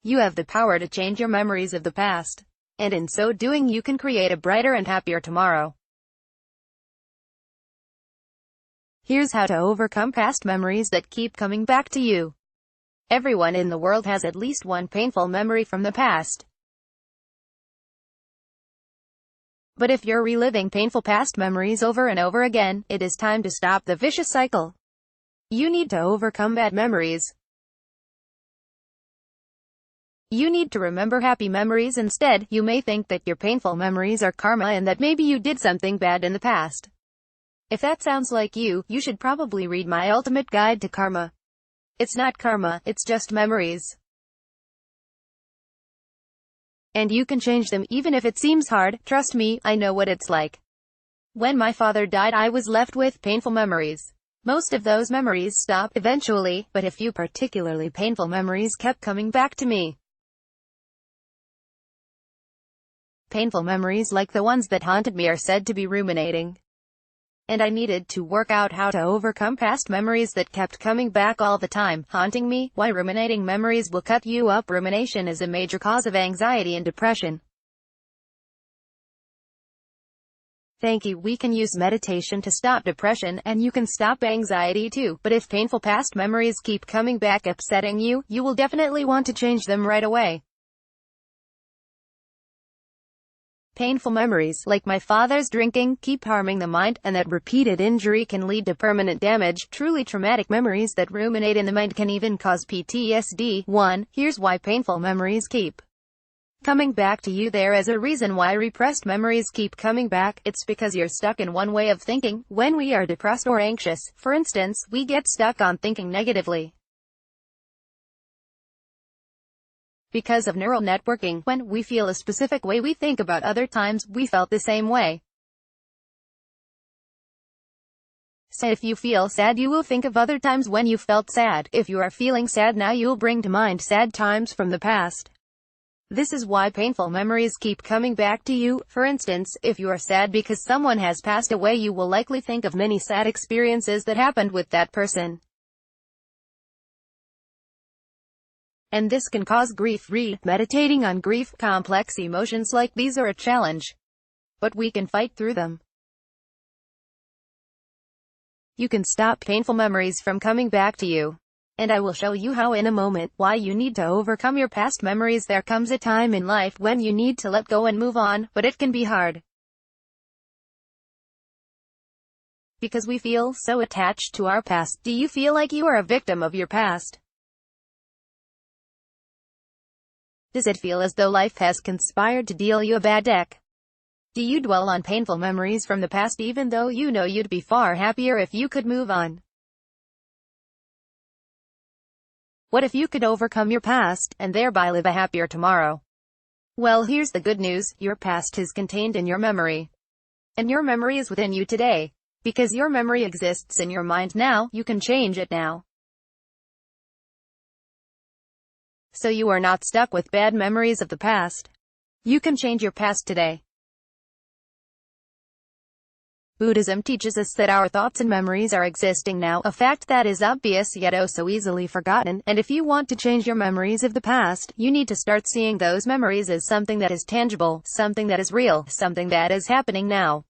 You have the power to change your memories of the past. And in so doing you can create a brighter and happier tomorrow. Here's how to overcome past memories that keep coming back to you. Everyone in the world has at least one painful memory from the past. But if you're reliving painful past memories over and over again, it is time to stop the vicious cycle. You need to overcome bad memories. You need to remember happy memories instead. You may think that your painful memories are karma and that maybe you did something bad in the past. If that sounds like you, you should probably read my ultimate guide to karma. It's not karma, it's just memories. And you can change them, even if it seems hard. Trust me, I know what it's like. When my father died, I was left with painful memories. Most of those memories stopped eventually, but a few particularly painful memories kept coming back to me. Painful memories like the ones that haunted me are said to be ruminating. And I needed to work out how to overcome past memories that kept coming back all the time, haunting me. Why ruminating memories will cut you up. Rumination is a major cause of anxiety and depression. Thank you. We can use meditation to stop depression, and you can stop anxiety too. But if painful past memories keep coming back upsetting you, you will definitely want to change them right away. Painful memories, like my father's drinking, keep harming the mind, and that repeated injury can lead to permanent damage. Truly traumatic memories that ruminate in the mind can even cause PTSD. 1. Here's why painful memories keep coming back to you. There is a reason why repressed memories keep coming back. It's because you're stuck in one way of thinking. When we are depressed or anxious, for instance, we get stuck on thinking negatively. Because of neural networking, when we feel a specific way we think about other times we felt the same way. So if you feel sad you will think of other times when you felt sad. If you are feeling sad now you'll bring to mind sad times from the past. This is why painful memories keep coming back to you. For instance, if you are sad because someone has passed away you will likely think of many sad experiences that happened with that person. And this can cause grief. Read Meditating on Grief. Complex emotions like these are a challenge, but we can fight through them. You can stop painful memories from coming back to you. And I will show you how in a moment. Why you need to overcome your past memories. There comes a time in life when you need to let go and move on, but it can be hard. Because we feel so attached to our past. Do you feel like you are a victim of your past? Does it feel as though life has conspired to deal you a bad deck? Do you dwell on painful memories from the past even though you know you'd be far happier if you could move on? What if you could overcome your past, and thereby live a happier tomorrow? Well, here's the good news. Your past is contained in your memory. And your memory is within you today. Because your memory exists in your mind now, you can change it now. So you are not stuck with bad memories of the past. You can change your past today. Buddhism teaches us that our thoughts and memories are existing now, a fact that is obvious yet oh so easily forgotten. And if you want to change your memories of the past, you need to start seeing those memories as something that is tangible, something that is real, something that is happening now.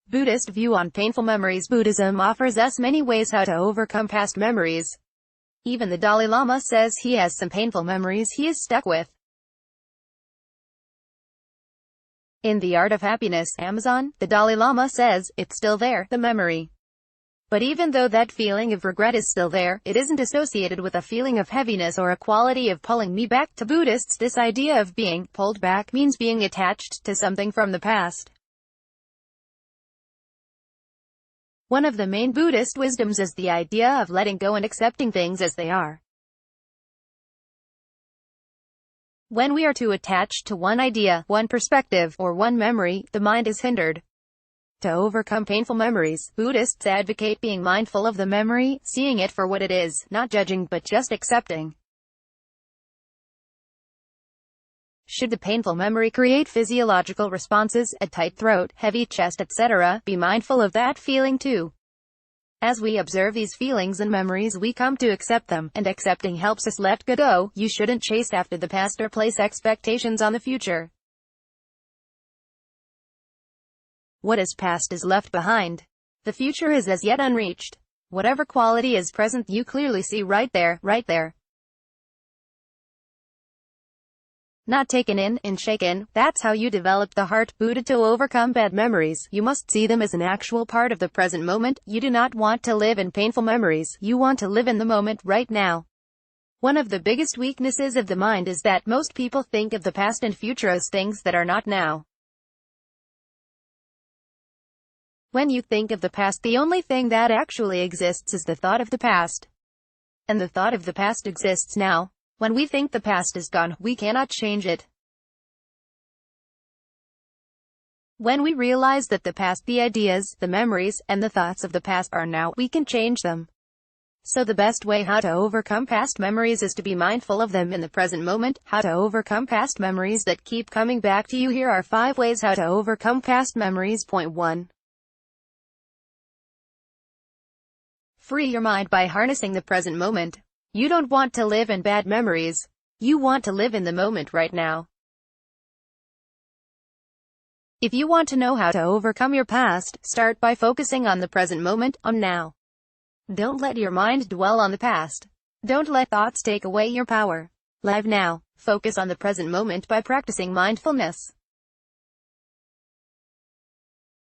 Buddhist view on painful memories. Buddhism offers us many ways how to overcome past memories. Even the Dalai Lama says he has some painful memories he is stuck with. In The Art of Happiness, Amazon, the Dalai Lama says, it's still there, the memory. But even though that feeling of regret is still there, it isn't associated with a feeling of heaviness or a quality of pulling me back. To Buddhists, this idea of being pulled back means being attached to something from the past. One of the main Buddhist wisdoms is the idea of letting go and accepting things as they are. When we are too attached to one idea, one perspective, or one memory, the mind is hindered. To overcome painful memories, Buddhists advocate being mindful of the memory, seeing it for what it is, not judging but just accepting. Should the painful memory create physiological responses, a tight throat, heavy chest, etc., be mindful of that feeling too. As we observe these feelings and memories, we come to accept them, and accepting helps us let go. You shouldn't chase after the past or place expectations on the future. What is past is left behind. The future is as yet unreached. Whatever quality is present, you clearly see right there, right there. Not taken in, and shaken. That's how you develop the heart, Buddha. To overcome bad memories, you must see them as an actual part of the present moment. You do not want to live in painful memories. You want to live in the moment, right now. One of the biggest weaknesses of the mind is that most people think of the past and future as things that are not now. When you think of the past, the only thing that actually exists is the thought of the past. And the thought of the past exists now. When we think the past is gone, we cannot change it. When we realize that the past, the ideas, the memories, and the thoughts of the past are now, we can change them. So the best way how to overcome past memories is to be mindful of them in the present moment. How to overcome past memories that keep coming back to you. Here are 5 ways how to overcome past memories. Point 1. Free your mind by harnessing the present moment. You don't want to live in bad memories. You want to live in the moment right now. If you want to know how to overcome your past, start by focusing on the present moment, on now. Don't let your mind dwell on the past. Don't let thoughts take away your power. Live now. Focus on the present moment by practicing mindfulness.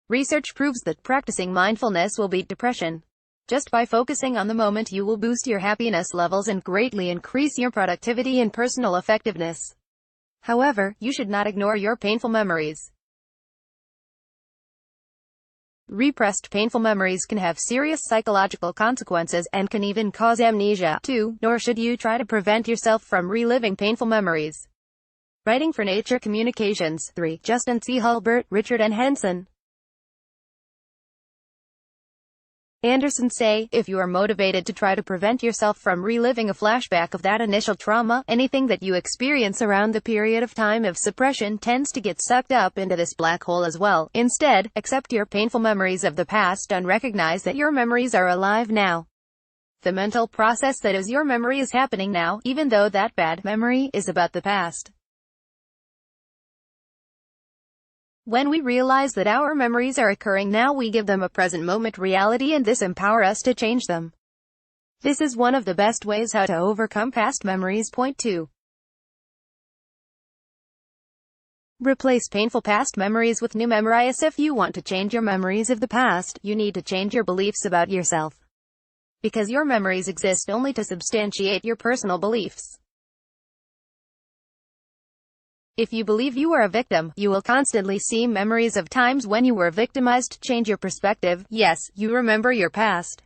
Research proves that practicing mindfulness will beat depression. Just by focusing on the moment, you will boost your happiness levels and greatly increase your productivity and personal effectiveness. However, you should not ignore your painful memories. Repressed painful memories can have serious psychological consequences, and can even cause amnesia, too, nor should you try to prevent yourself from reliving painful memories. Writing for Nature Communications. 3. Justin C. Hulbert, Richard N. Henson. Anderson say, if you are motivated to try to prevent yourself from reliving a flashback of that initial trauma, anything that you experience around the period of time of suppression tends to get sucked up into this black hole as well. Instead, accept your painful memories of the past and recognize that your memories are alive now. The mental process that is your memory is happening now, even though that bad memory is about the past. When we realize that our memories are occurring now, we give them a present moment reality, and this empowers us to change them. This is one of the best ways how to overcome past memories. Point 2. Replace painful past memories with new memories. If you want to change your memories of the past, you need to change your beliefs about yourself. Because your memories exist only to substantiate your personal beliefs. If you believe you are a victim, you will constantly see memories of times when you were victimized. Change your perspective. Yes, you remember your past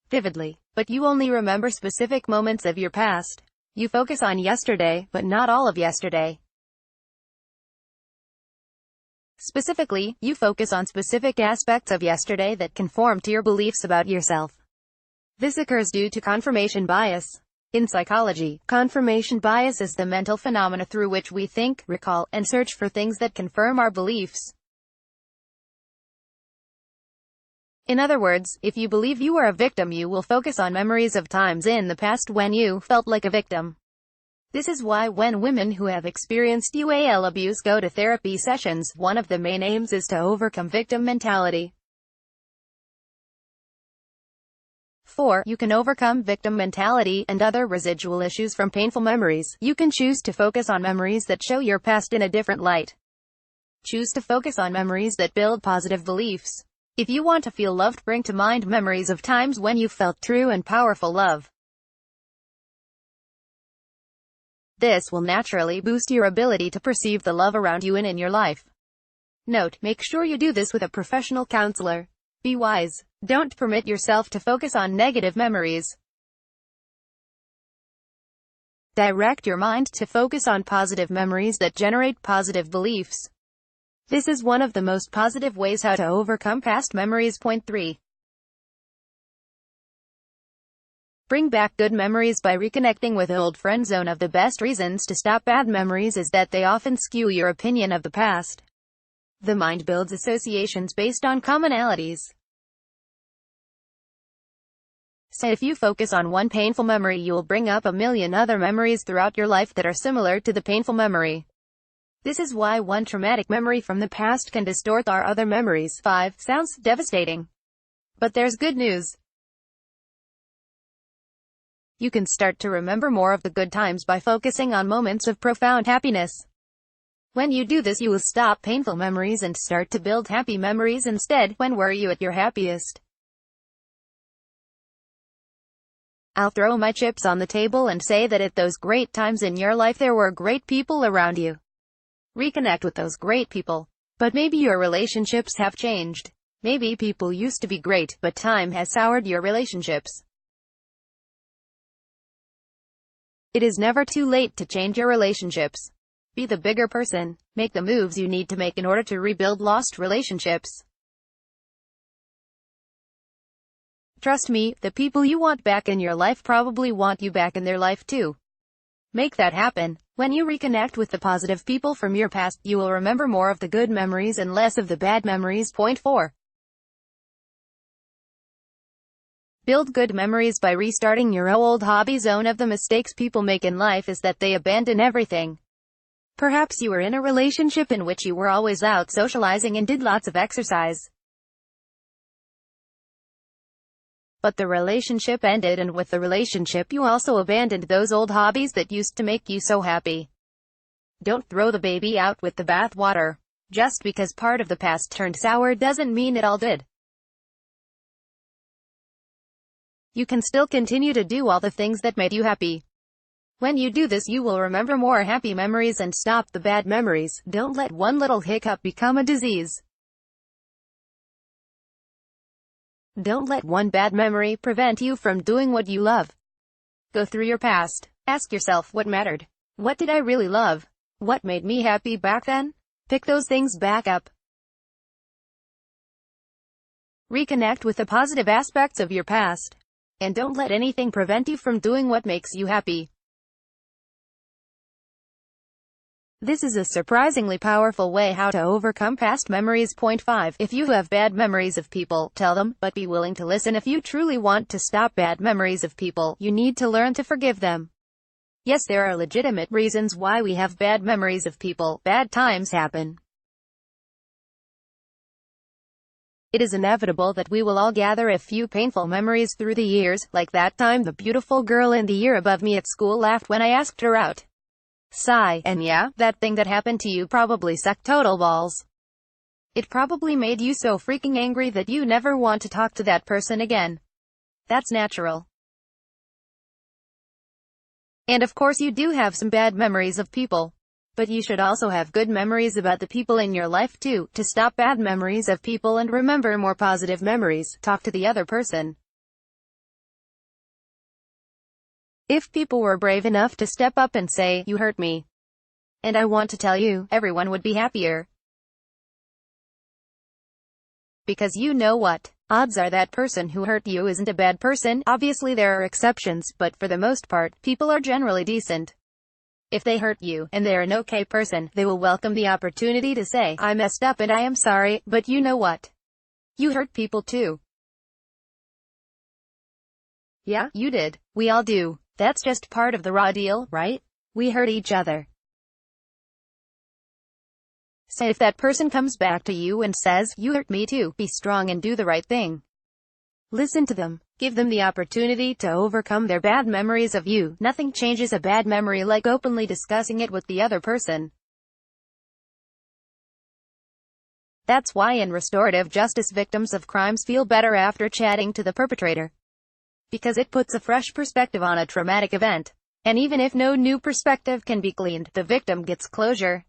vividly, but you only remember specific moments of your past. You focus on yesterday, but not all of yesterday. Specifically, you focus on specific aspects of yesterday that conform to your beliefs about yourself. This occurs due to confirmation bias. In psychology, confirmation bias is the mental phenomena through which we think, recall, and search for things that confirm our beliefs. In other words, if you believe you are a victim, you will focus on memories of times in the past when you felt like a victim. This is why when women who have experienced UAL abuse go to therapy sessions, one of the main aims is to overcome victim mentality. 4. You can overcome victim mentality and other residual issues from painful memories. You can choose to focus on memories that show your past in a different light. Choose to focus on memories that build positive beliefs. If you want to feel loved, bring to mind memories of times when you felt true and powerful love. This will naturally boost your ability to perceive the love around you and in your life. Note: make sure you do this with a professional counselor. Be wise. Don't permit yourself to focus on negative memories. Direct your mind to focus on positive memories that generate positive beliefs. This is one of the most positive ways how to overcome past memories. Point 3. Bring back good memories by reconnecting with old friends. One of the best reasons to stop bad memories is that they often skew your opinion of the past. The mind builds associations based on commonalities. So if you focus on one painful memory, you will bring up a million other memories throughout your life that are similar to the painful memory. This is why one traumatic memory from the past can distort our other memories. 5. Sounds devastating. But there's good news. You can start to remember more of the good times by focusing on moments of profound happiness. When you do this, you will stop painful memories and start to build happy memories instead. When were you at your happiest? I'll throw my chips on the table and say that at those great times in your life there were great people around you. Reconnect with those great people. But maybe your relationships have changed. Maybe people used to be great, but time has soured your relationships. It is never too late to change your relationships. Be the bigger person. Make the moves you need to make in order to rebuild lost relationships. Trust me, the people you want back in your life probably want you back in their life too. Make that happen. When you reconnect with the positive people from your past, you will remember more of the good memories and less of the bad memories. Point 4. Build good memories by restarting your old hobbies. One of the mistakes people make in life is that they abandon everything. Perhaps you were in a relationship in which you were always out socializing and did lots of exercise. But the relationship ended, and with the relationship you also abandoned those old hobbies that used to make you so happy. Don't throw the baby out with the bathwater. Just because part of the past turned sour doesn't mean it all did. You can still continue to do all the things that made you happy. When you do this, you will remember more happy memories and stop the bad memories. Don't let one little hiccup become a disease. Don't let one bad memory prevent you from doing what you love. Go through your past. Ask yourself what mattered. What did I really love? What made me happy back then? Pick those things back up. Reconnect with the positive aspects of your past. And don't let anything prevent you from doing what makes you happy. This is a surprisingly powerful way how to overcome past memories. Point 5. If you have bad memories of people, tell them, but be willing to listen. If you truly want to stop bad memories of people, you need to learn to forgive them. Yes, there are legitimate reasons why we have bad memories of people. Bad times happen. It is inevitable that we will all gather a few painful memories through the years, like that time the beautiful girl in the year above me at school laughed when I asked her out. Sigh. And yeah, that thing that happened to you probably sucked total balls. It probably made you so freaking angry that you never want to talk to that person again. That's natural. And of course you do have some bad memories of people. But you should also have good memories about the people in your life too. To stop bad memories of people and remember more positive memories, talk to the other person. If people were brave enough to step up and say, "You hurt me, and I want to tell you," everyone would be happier. Because you know what? Odds are that person who hurt you isn't a bad person. Obviously there are exceptions, but for the most part, people are generally decent. If they hurt you, and they're an okay person, they will welcome the opportunity to say, "I messed up and I am sorry, but you know what? You hurt people too." Yeah, you did. We all do. That's just part of the raw deal, right? We hurt each other. So if that person comes back to you and says, "You hurt me too," be strong and do the right thing. Listen to them. Give them the opportunity to overcome their bad memories of you. Nothing changes a bad memory like openly discussing it with the other person. That's why in restorative justice victims of crimes feel better after chatting to the perpetrator. Because it puts a fresh perspective on a traumatic event. And even if no new perspective can be gleaned, the victim gets closure.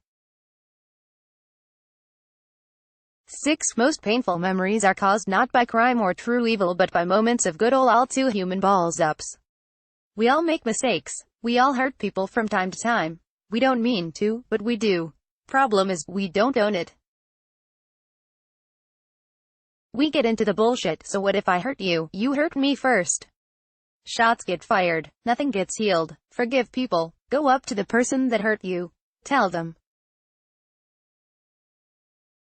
6. Most painful memories are caused not by crime or true evil but by moments of good old all too human balls-ups. We all make mistakes. We all hurt people from time to time. We don't mean to, but we do. Problem is, we don't own it. We get into the bullshit, so what if I hurt you? You hurt me first. Shots get fired. Nothing gets healed. Forgive people. Go up to the person that hurt you. Tell them.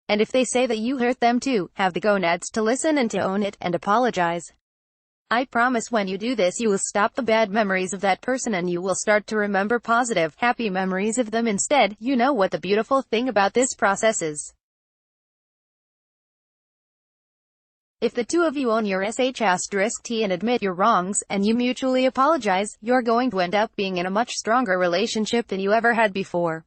And if they say that you hurt them too, have the gonads to listen and to own it, and apologize. I promise when you do this you will stop the bad memories of that person and you will start to remember positive, happy memories of them instead. You know what the beautiful thing about this process is? If the two of you own your sh*t and admit your wrongs, and you mutually apologize, you're going to end up being in a much stronger relationship than you ever had before.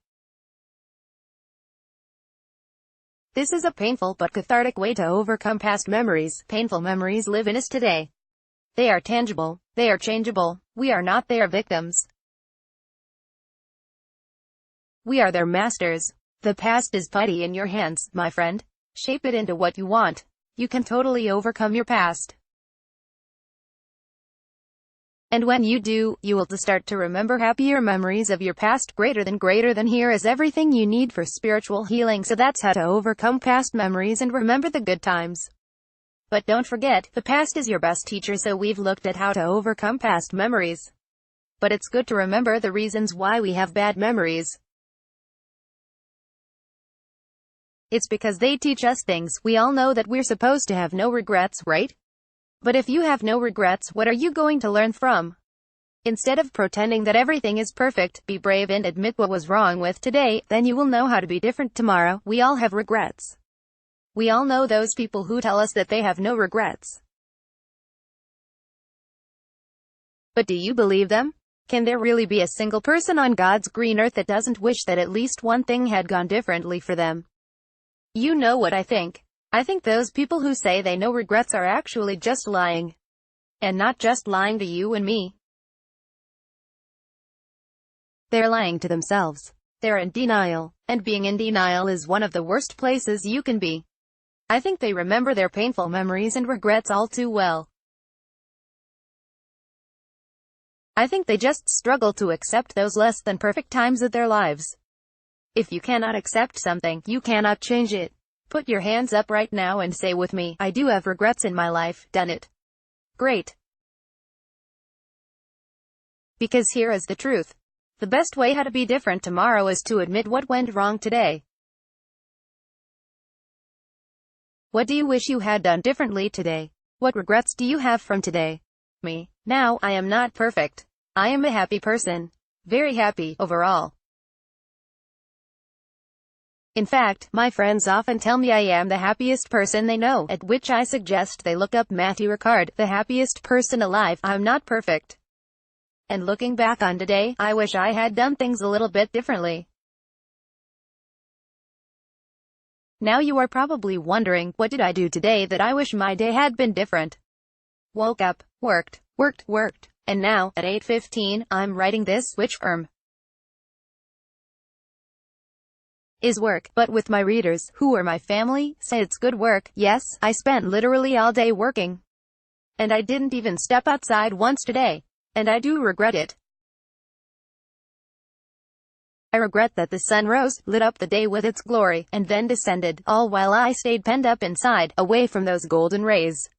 This is a painful but cathartic way to overcome past memories. Painful memories live in us today. They are tangible. They are changeable. We are not their victims. We are their masters. The past is putty in your hands, my friend. Shape it into what you want. You can totally overcome your past. And when you do, you will start to remember happier memories of your past. Greater than here is everything you need for spiritual healing. So that's how to overcome past memories and remember the good times. But don't forget, the past is your best teacher. So we've looked at how to overcome past memories. But it's good to remember the reasons why we have bad memories. It's because they teach us things. We all know that we're supposed to have no regrets, right? But if you have no regrets, what are you going to learn from? Instead of pretending that everything is perfect, be brave and admit what was wrong with today, then you will know how to be different tomorrow. We all have regrets. We all know those people who tell us that they have no regrets. But do you believe them? Can there really be a single person on God's green earth that doesn't wish that at least one thing had gone differently for them? You know what I think? I think those people who say they no regrets are actually just lying. And not just lying to you and me. They're lying to themselves. They're in denial. And being in denial is one of the worst places you can be. I think they remember their painful memories and regrets all too well. I think they just struggle to accept those less than perfect times of their lives. If you cannot accept something, you cannot change it. Put your hands up right now and say with me, I do have regrets in my life. Done it. Great. Because here is the truth. The best way how to be different tomorrow is to admit what went wrong today. What do you wish you had done differently today? What regrets do you have from today? Me. Now, I am not perfect. I am a happy person. Very happy, overall. In fact, my friends often tell me I am the happiest person they know, at which I suggest they look up Matthew Ricard, the happiest person alive. I'm not perfect. And looking back on today, I wish I had done things a little bit differently. Now you are probably wondering, what did I do today that I wish my day had been different? Woke up, worked, and now, at 8:15, I'm writing this, which is work, but with my readers, who are my family, say it's good work. Yes, I spent literally all day working. And I didn't even step outside once today. And I do regret it. I regret that the sun rose, lit up the day with its glory, and then descended, all while I stayed penned up inside, away from those golden rays.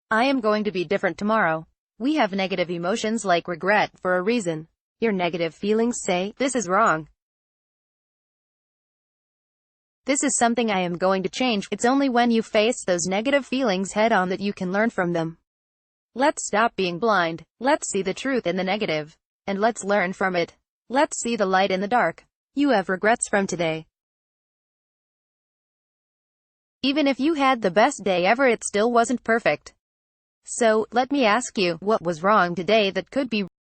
I am going to be different tomorrow. We have negative emotions like regret, for a reason. Your negative feelings say, this is wrong. This is something I am going to change. It's only when you face those negative feelings head on that you can learn from them. Let's stop being blind. Let's see the truth in the negative. And let's learn from it. Let's see the light in the dark. You have regrets from today. Even if you had the best day ever, it still wasn't perfect. So, let me ask you, what was wrong today that could be